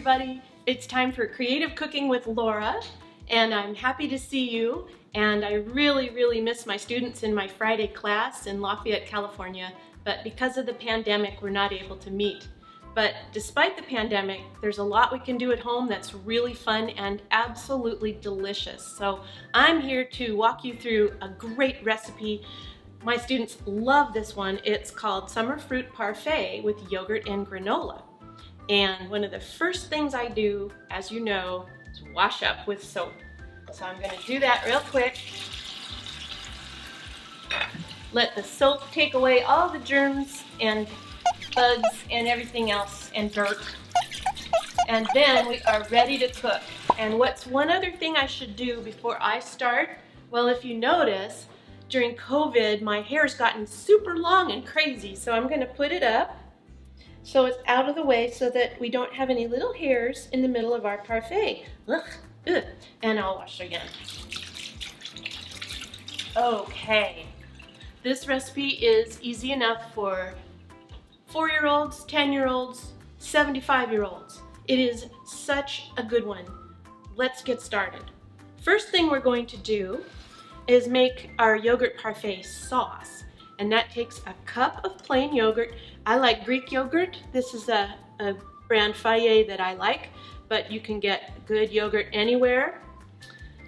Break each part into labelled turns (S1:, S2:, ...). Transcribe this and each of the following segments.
S1: everybody. It's time for Creative Cooking with Laura, and I'm happy to see you. And I really miss my students in my Friday class in Lafayette, California, but because of the pandemic, we're not able to meet. But despite the pandemic, there's a lot we can do at home that's really fun and absolutely delicious. So I'm here to walk you through a great recipe. My students love this one. It's called Summer Fruit Parfait with yogurt and granola. And one of the first things I do, as you know, is wash up with soap. So I'm going to do that real quick. Let the soap take away all the germs and bugs and everything else and dirt. And then we are ready to cook. And what's one other thing I should do before I start? Well, if you notice, during COVID, my hair's gotten super long and crazy. So I'm going to put it up so it's out of the way so that we don't have any little hairs in the middle of our parfait. Ugh, ugh. And I'll wash again. Okay, this recipe is easy enough for 4-year-olds, 10-year-olds, 75-year-olds. It is such a good one. Let's get started. First thing we're going to do is make our yogurt parfait sauce. And that takes a cup of plain yogurt. I like Greek yogurt. This is a brand Fayet that I like, but you can get good yogurt anywhere.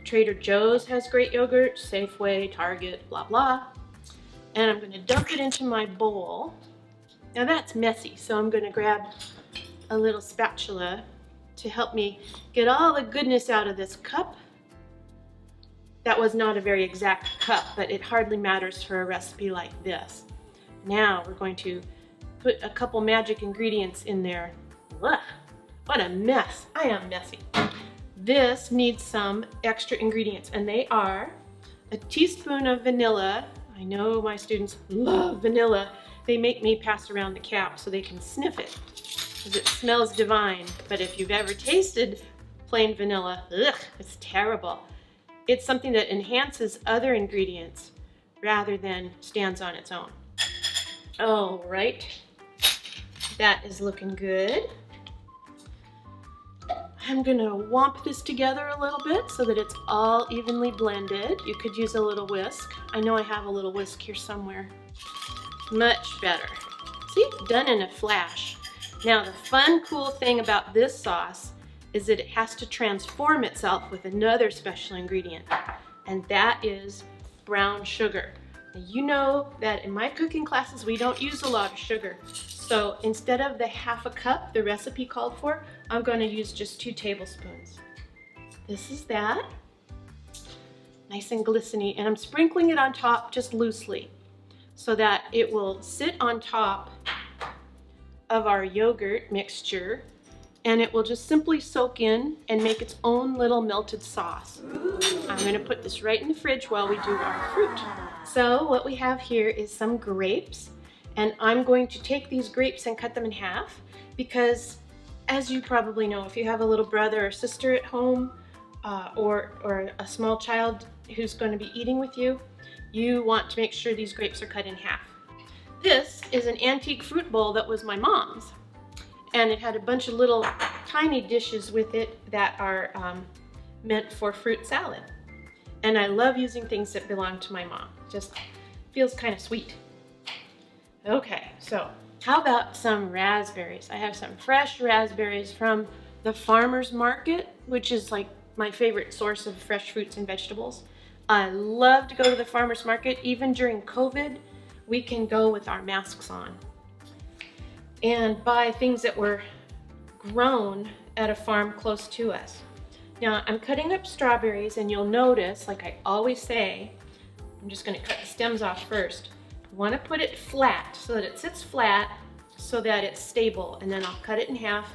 S1: Trader Joe's has great yogurt, Safeway, Target, blah, blah. And I'm gonna dump it into my bowl. Now that's messy, so I'm gonna grab a little spatula to help me get all the goodness out of this cup. That was not a very exact cup, but it hardly matters for a recipe like this. Now we're going to put a couple magic ingredients in there. Ugh, what a mess. I am messy. This needs some extra ingredients, and they are a teaspoon of vanilla. I know my students love vanilla. They make me pass around the cap so they can sniff it, because it smells divine. But if you've ever tasted plain vanilla, ugh, it's terrible. It's something that enhances other ingredients rather than stands on its own. All right, that is looking good. I'm gonna womp this together a little bit so that it's all evenly blended. You could use a little whisk. I know I have a little whisk here somewhere. Much better. See, done in a flash. Now the fun, cool thing about this sauce is that it has to transform itself with another special ingredient, and that is brown sugar. Now, you know that in my cooking classes we don't use a lot of sugar, so instead of the half a cup the recipe called for, I'm going to use just 2 tablespoons. This is that, nice and glistening, and I'm sprinkling it on top just loosely so that it will sit on top of our yogurt mixture, and it will just simply soak in and make its own little melted sauce. I'm gonna put this right in the fridge while we do our fruit. So what we have here is some grapes, and I'm going to take these grapes and cut them in half because, as you probably know, if you have a little brother or sister at home or a small child who's going to be eating with you, you want to make sure these grapes are cut in half. This is an antique fruit bowl that was my mom's, and it had a bunch of little tiny dishes with it that are meant for fruit salad. And I love using things that belong to my mom. Just feels kind of sweet. Okay, so how about some raspberries? I have some fresh raspberries from the farmer's market, which is like my favorite source of fresh fruits and vegetables. I love to go to the farmer's market. Even during COVID, we can go with our masks on and buy things that were grown at a farm close to us. Now I'm cutting up strawberries, and you'll notice, like I always say, I'm just gonna cut the stems off first. You wanna put it flat so that it sits flat so that it's stable, and then I'll cut it in half,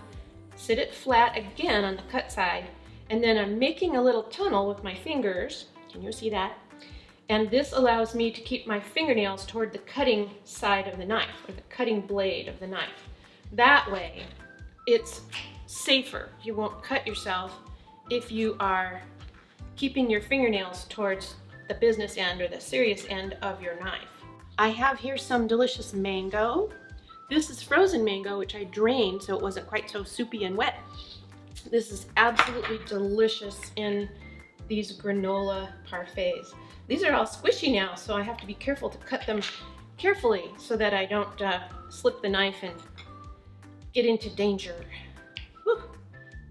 S1: sit it flat again on the cut side, and then I'm making a little tunnel with my fingers. Can you see that? And this allows me to keep my fingernails toward the cutting side of the knife, or the cutting blade of the knife. That way, it's safer. You won't cut yourself if you are keeping your fingernails towards the business end or the serious end of your knife. I have here some delicious mango. This is frozen mango, which I drained so it wasn't quite so soupy and wet. This is absolutely delicious in these granola parfaits. These are all squishy now, so I have to be careful to cut them carefully so that I don't slip the knife and get into danger. Whew.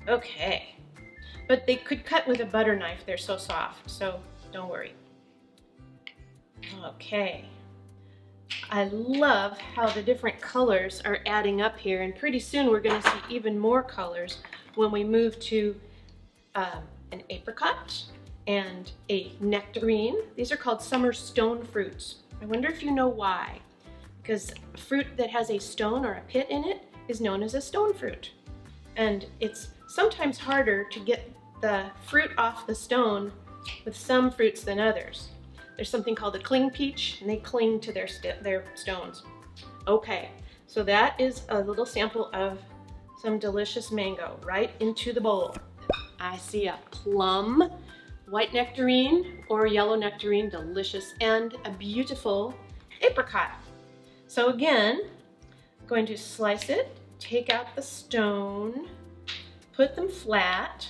S1: Okay, but they could cut with a butter knife. They're so soft, so don't worry. Okay, I love how the different colors are adding up here, and pretty soon we're going to see even more colors when we move to an apricot and a nectarine. These are called summer stone fruits. I wonder if you know why. Because a fruit that has a stone or a pit in it is known as a stone fruit. And it's sometimes harder to get the fruit off the stone with some fruits than others. There's something called a cling peach, and they cling to their stones. Okay, so that is a little sample of some delicious mango right into the bowl. I see a plum, white nectarine or yellow nectarine, delicious, and a beautiful apricot. So again, I'm going to slice it, take out the stone, put them flat,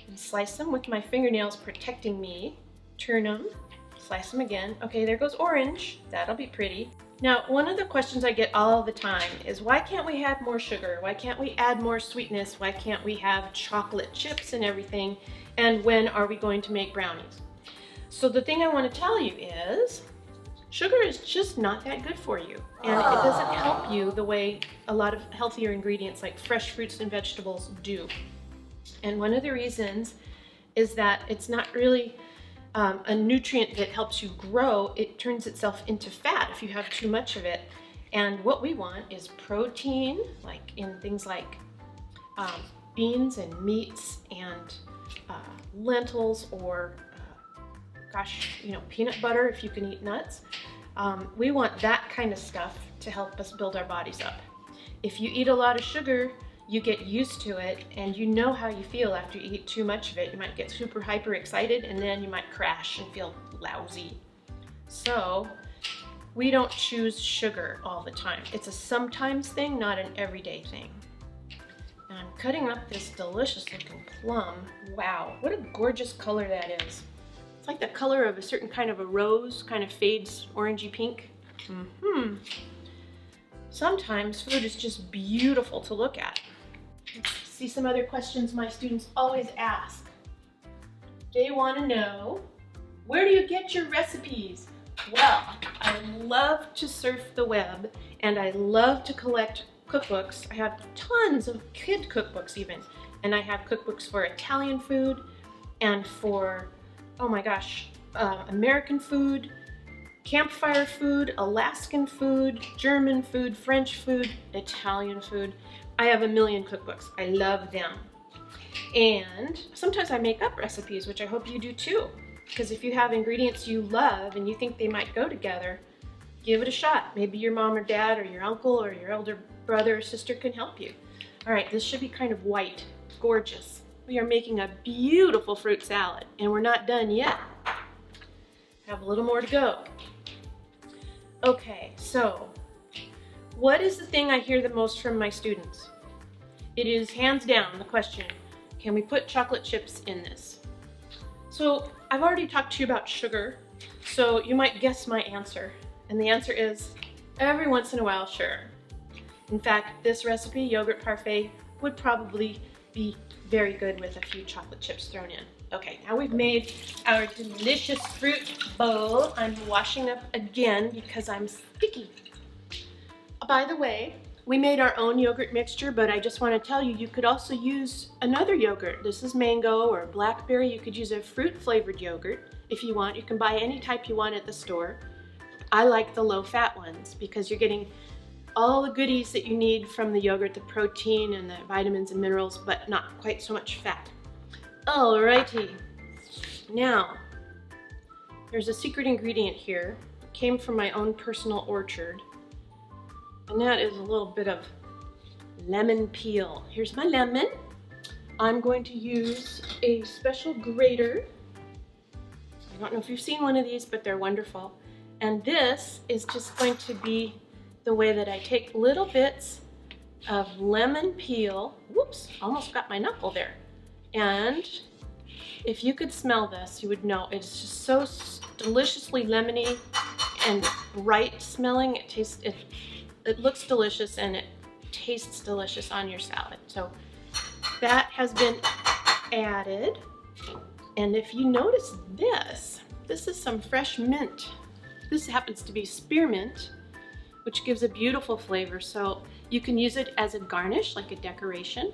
S1: and slice them with my fingernails protecting me. Turn them, slice them again. Okay, there goes orange. That'll be pretty. Now, one of the questions I get all the time is, why can't we add more sugar? Why can't we add more sweetness? Why can't we have chocolate chips and everything? And when are we going to make brownies? So the thing I want to tell you is, sugar is just not that good for you. And it doesn't help you the way a lot of healthier ingredients like fresh fruits and vegetables do. And one of the reasons is that it's not really a nutrient that helps you grow. It turns itself into fat if you have too much of it. And what we want is protein, like in things like beans and meats and lentils, or peanut butter if you can eat nuts. We want that kind of stuff to help us build our bodies up. If you eat a lot of sugar, you get used to it, and you know how you feel after you eat too much of it. You might get super hyper excited, and then you might crash and feel lousy. So we don't choose sugar all the time. It's a sometimes thing, not an everyday thing. And I'm cutting up this delicious looking plum. Wow, what a gorgeous color that is. It's like the color of a certain kind of a rose, kind of fades orangey pink. Sometimes food is just beautiful to look at. Let's see some other questions my students always ask. They want to know, where do you get your recipes? Well, I love to surf the web, and I love to collect cookbooks. I have tons of kid cookbooks even, and I have cookbooks for Italian food and for, oh my gosh, American food, campfire food, Alaskan food, German food, French food, Italian food. I have a million cookbooks. I love them. And sometimes I make up recipes, which I hope you do too. Because if you have ingredients you love and you think they might go together, give it a shot. Maybe your mom or dad or your uncle or your elder brother or sister can help you. All right, this should be kind of white, gorgeous. We are making a beautiful fruit salad, and we're not done yet. Have a little more to go. Okay, so what is the thing I hear the most from my students? It is hands down the question, can we put chocolate chips in this? So I've already talked to you about sugar, so you might guess my answer. And the answer is, every once in a while, sure. In fact, this recipe, yogurt parfait, would probably be very good with a few chocolate chips thrown in. Okay, now we've made our delicious fruit bowl. I'm washing up again because I'm sticky. By the way, we made our own yogurt mixture, but I just want to tell you, you could also use another yogurt. This is mango or blackberry. You could use a fruit-flavored yogurt if you want. You can buy any type you want at the store. I like the low-fat ones because you're getting all the goodies that you need from the yogurt, the protein and the vitamins and minerals, but not quite so much fat. Alrighty, now there's a secret ingredient here. It came from my own personal orchard, and that is a little bit of lemon peel. Here's my lemon. I'm going to use a special grater. I don't know if you've seen one of these, but they're wonderful. And this is just going to be the way that I take little bits of lemon peel. Whoops, almost got my knuckle there. And if you could smell this, you would know it's just so deliciously lemony and bright smelling. It looks delicious and it tastes delicious on your salad. So that has been added. And if you notice this is some fresh mint. This happens to be spearmint, which gives a beautiful flavor. So you can use it as a garnish, like a decoration,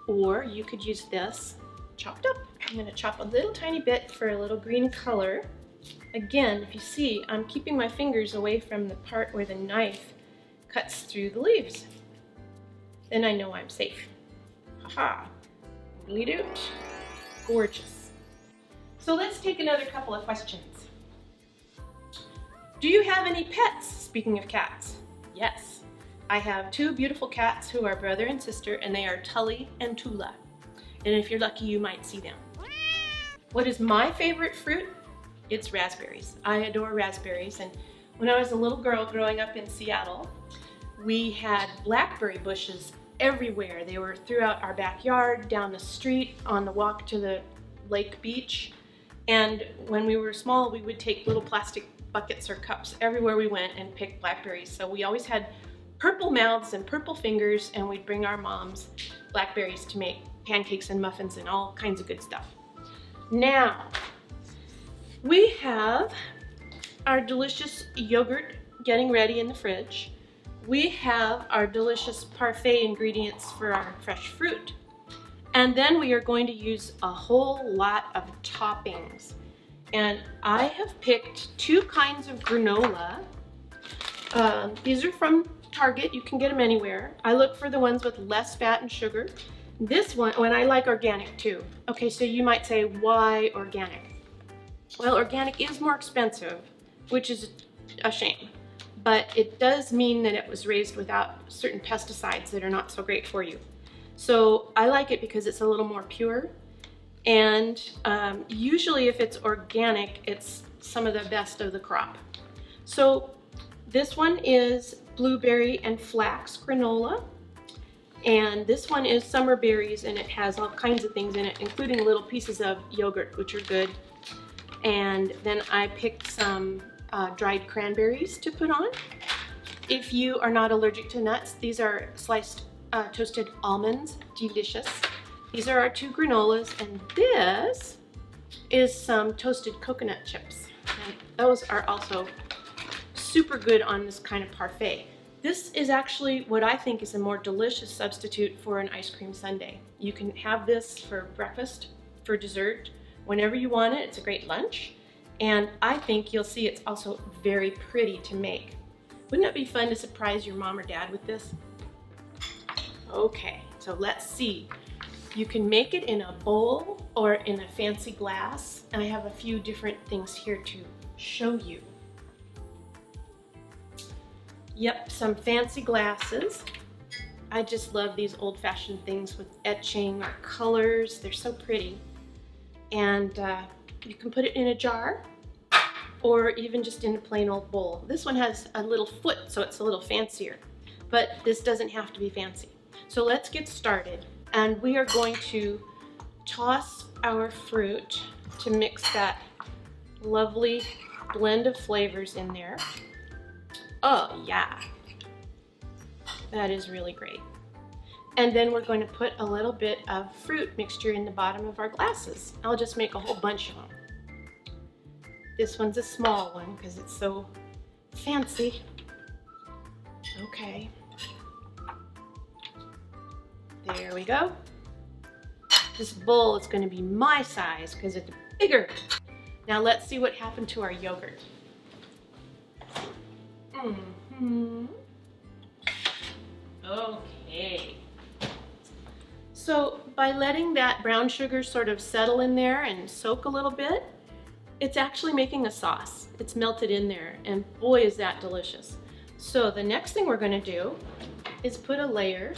S1: or you could use this chopped up. I'm gonna chop a little tiny bit for a little green color. Again, if you see, I'm keeping my fingers away from the part where the knife cuts through the leaves. Then I know I'm safe. Haha, bleed out. Gorgeous. So let's take another couple of questions. Do you have any pets, speaking of cats? Yes, I have two beautiful cats who are brother and sister, and they are Tully and Tula. And if you're lucky, you might see them. What is my favorite fruit? It's raspberries. I adore raspberries, and when I was a little girl growing up in Seattle, we had blackberry bushes everywhere. They were throughout our backyard, down the street, on the walk to the lake beach. And when we were small, we would take little plastic buckets or cups everywhere we went and pick blackberries. So we always had purple mouths and purple fingers, and we'd bring our moms blackberries to make pancakes and muffins and all kinds of good stuff. Now, we have our delicious yogurt getting ready in the fridge. We have our delicious parfait ingredients for our fresh fruit. And then we are going to use a whole lot of toppings. And I have picked two kinds of granola. These are from Target. You can get them anywhere. I look for the ones with less fat and sugar. This one, and I like organic too. Okay, so you might say, why organic? Well, organic is more expensive, which is a shame. But it does mean that it was raised without certain pesticides that are not so great for you. So I like it because it's a little more pure. And usually if it's organic, it's some of the best of the crop. So this one is blueberry and flax granola. And this one is summer berries, and it has all kinds of things in it, including little pieces of yogurt, which are good. And then I picked some dried cranberries to put on. If you are not allergic to nuts, these are sliced toasted almonds, delicious. These are our two granolas, and this is some toasted coconut chips. And those are also super good on this kind of parfait. This is actually what I think is a more delicious substitute for an ice cream sundae. You can have this for breakfast, for dessert, whenever you want it. It's a great lunch. And I think you'll see it's also very pretty to make. Wouldn't it be fun to surprise your mom or dad with this? Okay, so let's see. You can make it in a bowl or in a fancy glass. And I have a few different things here to show you. Yep, some fancy glasses. I just love these old-fashioned things with etching or colors. They're so pretty. And you can put it in a jar or even just in a plain old bowl. This one has a little foot, so it's a little fancier, but this doesn't have to be fancy. So let's get started. And we are going to toss our fruit to mix that lovely blend of flavors in there. Oh yeah, that is really great. And then we're going to put a little bit of fruit mixture in the bottom of our glasses. I'll just make a whole bunch of them. This one's a small one because it's so fancy. Okay. There we go. This bowl is going to be my size because it's bigger. Now let's see what happened to our yogurt. Okay. So by letting that brown sugar sort of settle in there and soak a little bit, it's actually making a sauce. It's melted in there, and boy is that delicious. So the next thing we're going to do is put a layer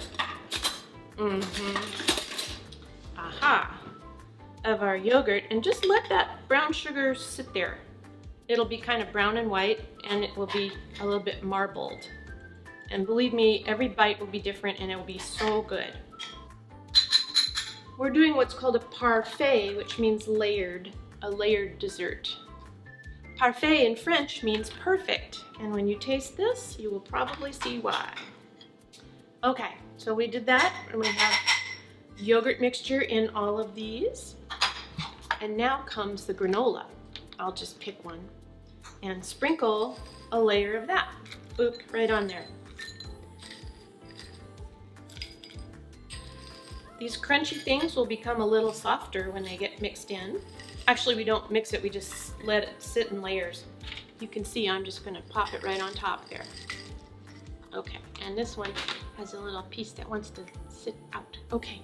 S1: of our yogurt and just let that brown sugar sit there. It'll be kind of brown and white, and it will be a little bit marbled. And believe me, every bite will be different and it will be so good. We're doing what's called a parfait, which means layered, a layered dessert. Parfait in French means perfect, and when you taste this, you will probably see why. Okay, so we did that, and we have yogurt mixture in all of these. And now comes the granola. I'll just pick one and sprinkle a layer of that. Boop, right on there. These crunchy things will become a little softer when they get mixed in. Actually, we don't mix it, we just let it sit in layers. You can see I'm just gonna pop it right on top there. Okay, and this one has a little piece that wants to sit out. Okay,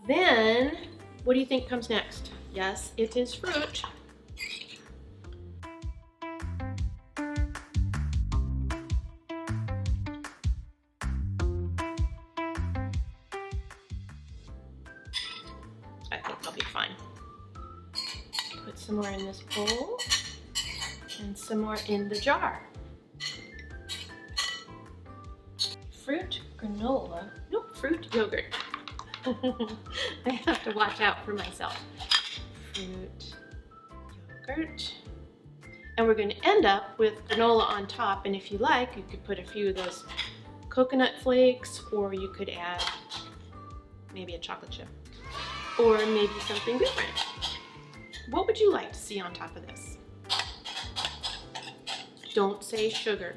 S1: then what do you think comes next? Yes, it is fruit. I think I'll be fine. Put some more in this bowl and some more in the jar. Fruit, granola, nope, fruit, yogurt. I have to watch out for myself. Fruit, yogurt. And we're going to end up with granola on top, and if you like, you could put a few of those coconut flakes, or you could add maybe a chocolate chip, or maybe something different. What would you like to see on top of this? Don't say sugar.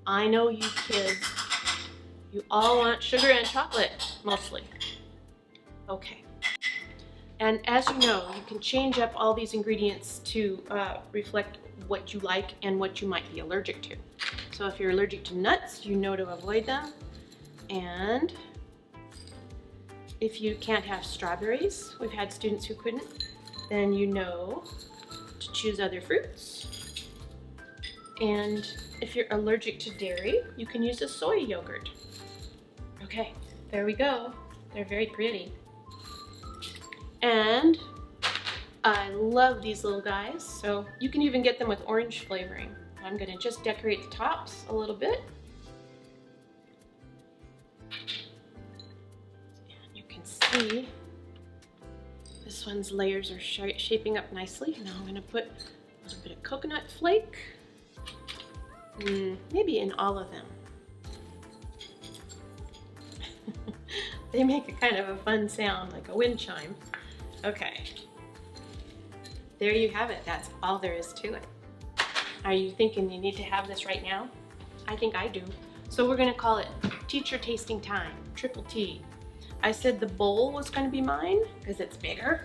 S1: I know you kids, you all want sugar and chocolate, mostly. Okay. And as you know, you can change up all these ingredients to reflect what you like and what you might be allergic to. So if you're allergic to nuts, you know to avoid them. And if you can't have strawberries, we've had students who couldn't, then you know to choose other fruits. And if you're allergic to dairy, you can use a soy yogurt. Okay, there we go. They're very pretty. And I love these little guys, so you can even get them with orange flavoring. I'm gonna just decorate the tops a little bit. And you can see this one's layers are shaping up nicely. Now I'm gonna put a little bit of coconut flake. Maybe in all of them. They make a kind of a fun sound, like a wind chime. Okay. There you have it. That's all there is to it. Are you thinking you need to have this right now? I think I do. So we're gonna call it teacher tasting time, triple T. I said the bowl was gonna be mine because it's bigger.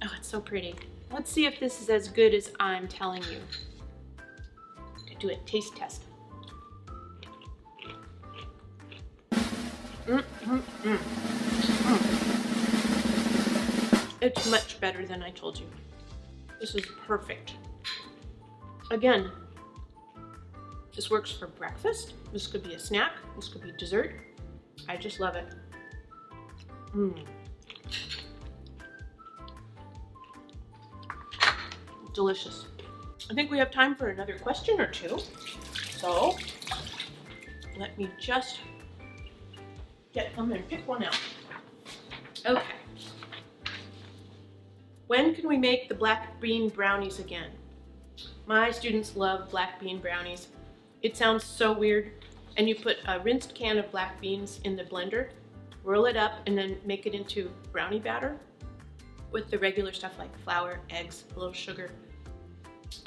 S1: Oh, it's so pretty. Let's see if this is as good as I'm telling you. Do a taste test. It's much better than I told you. This is perfect. Again, this works for breakfast. This could be a snack. This could be dessert. I just love it. Delicious. I think we have time for another question or two. So let me just get them and pick one out. Okay. When can we make the black bean brownies again? My students love black bean brownies. It sounds so weird. And you put a rinsed can of black beans in the blender, roll it up, and then make it into brownie batter with the regular stuff like flour, eggs, a little sugar,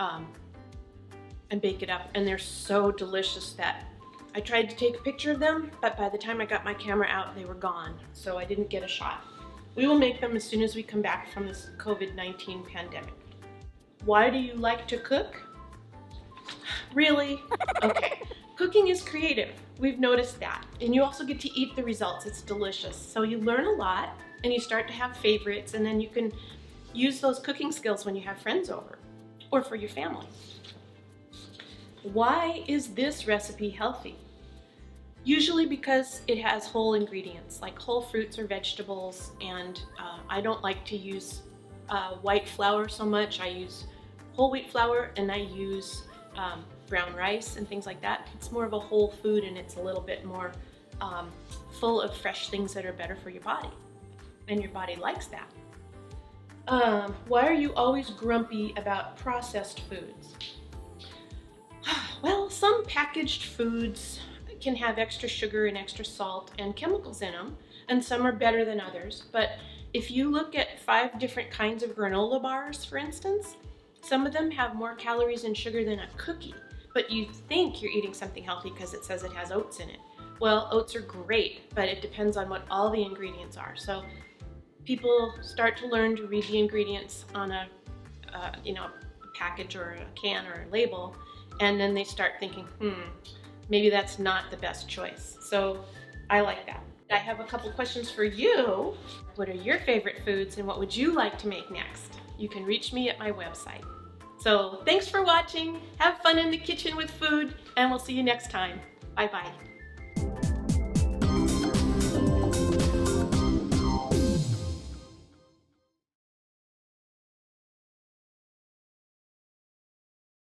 S1: and bake it up. And they're so delicious that I tried to take a picture of them, but by the time I got my camera out, they were gone. So I didn't get a shot. We will make them as soon as we come back from this COVID-19 pandemic. Why do you like to cook? Really? Okay. Cooking is creative. We've noticed that. And you also get to eat the results. It's delicious. So you learn a lot and you start to have favorites, and then you can use those cooking skills when you have friends over or for your family. Why is this recipe healthy? Usually because it has whole ingredients like whole fruits or vegetables, and I don't like to use white flour so much. I use whole wheat flour, and I use brown rice and things like that. It's more of a whole food, and it's a little bit more full of fresh things that are better for your body. And your body likes that. Why are you always grumpy about processed foods? Well, some packaged foods can have extra sugar and extra salt and chemicals in them, and some are better than others. But if you look at 5 different kinds of granola bars, for instance, some of them have more calories and sugar than a cookie, but you think you're eating something healthy because it says it has oats in it. Well, oats are great, but it depends on what all the ingredients are. So people start to learn to read the ingredients on a package or a can or a label, and then they start thinking, maybe that's not the best choice. So I like that. I have a couple questions for you. What are your favorite foods, and what would you like to make next? You can reach me at my website. So thanks for watching. Have fun in the kitchen with food, and we'll see you next time. Bye-bye.